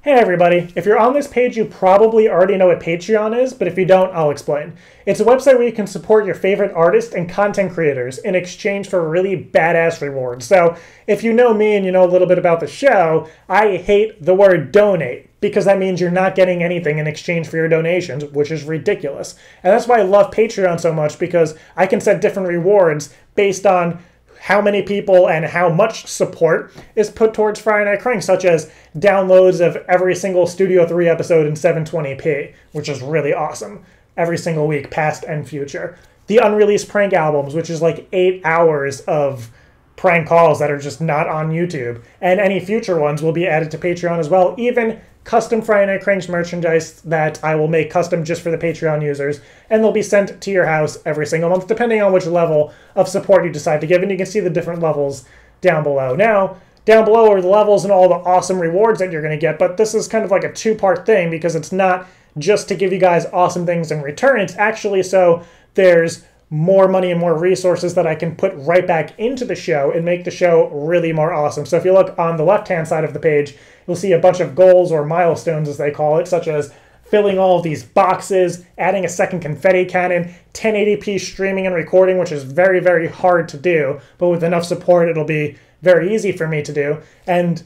Hey everybody, if you're on this page, you probably already know what Patreon is, but if you don't, I'll explain. It's a website where you can support your favorite artists and content creators in exchange for really badass rewards. So if you know me and you know a little bit about the show, I hate the word donate, because that means you're not getting anything in exchange for your donations, which is ridiculous. And that's why I love Patreon so much, because I can set different rewards based on how many people and how much support is put towards Friday Night Crank, such as downloads of every single Studio 3 episode in 720p, which is really awesome, every single week, past and future. The unreleased prank albums, which is like 8 hours of prank calls that are just not on YouTube, and any future ones will be added to Patreon as well, even custom Friday Night Cranks merchandise that I will make custom just for the Patreon users, and they'll be sent to your house every single month, depending on which level of support you decide to give, and you can see the different levels down below. Now, down below are the levels and all the awesome rewards that you're going to get, but this is kind of like a two-part thing, because it's not just to give you guys awesome things in return, it's actually so there's more money and more resources that I can put right back into the show and make the show really more awesome. So if you look on the left-hand side of the page, you'll see a bunch of goals or milestones, as they call it, such as filling all of these boxes, adding a second confetti cannon, 1080p streaming and recording, which is very, very hard to do, but with enough support, it'll be very easy for me to do. And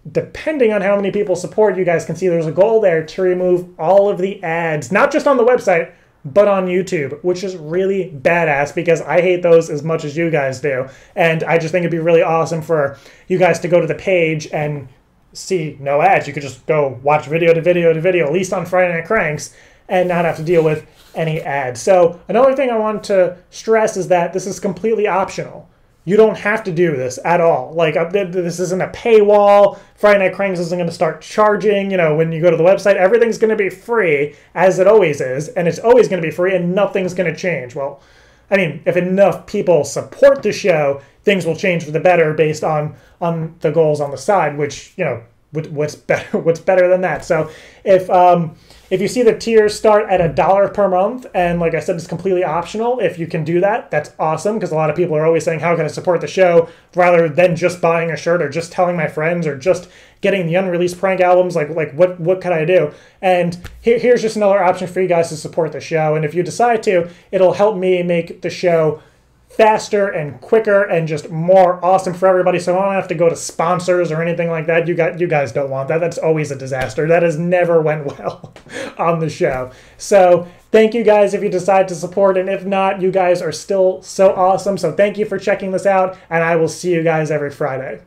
depending on how many people support, you guys can see there's a goal there to remove all of the ads, not just on the website, but on YouTube, which is really badass, because I hate those as much as you guys do. And I just think it'd be really awesome for you guys to go to the page and see no ads. You could just go watch video to video to video, at least on Friday Night Cranks, and not have to deal with any ads. So another thing I want to stress is that this is completely optional. You don't have to do this at all. Like, this isn't a paywall. Friday Night Cranks isn't going to start charging. You know, when you go to the website, everything's going to be free, as it always is, and it's always going to be free, and nothing's going to change. Well, I mean, if enough people support the show, things will change for the better based on the goals on the side, which, you know, what's better than that? So if you see the tiers start at $1 per month, and like I said, it's completely optional. If you can do that, that's awesome, because a lot of people are always saying, how can I support the show, rather than just buying a shirt or just telling my friends or just getting the unreleased prank albums, like what could I do? And here's just another option for you guys to support the show. And if you decide to, it'll help me make the show faster and quicker and just more awesome for everybody, so I don't have to go to sponsors or anything like that. You guys don't want that. That's always a disaster. That has never went well on the show. So thank you guys if you decide to support, and if not, you guys are still so awesome. So thank you for checking this out, and I will see you guys every Friday.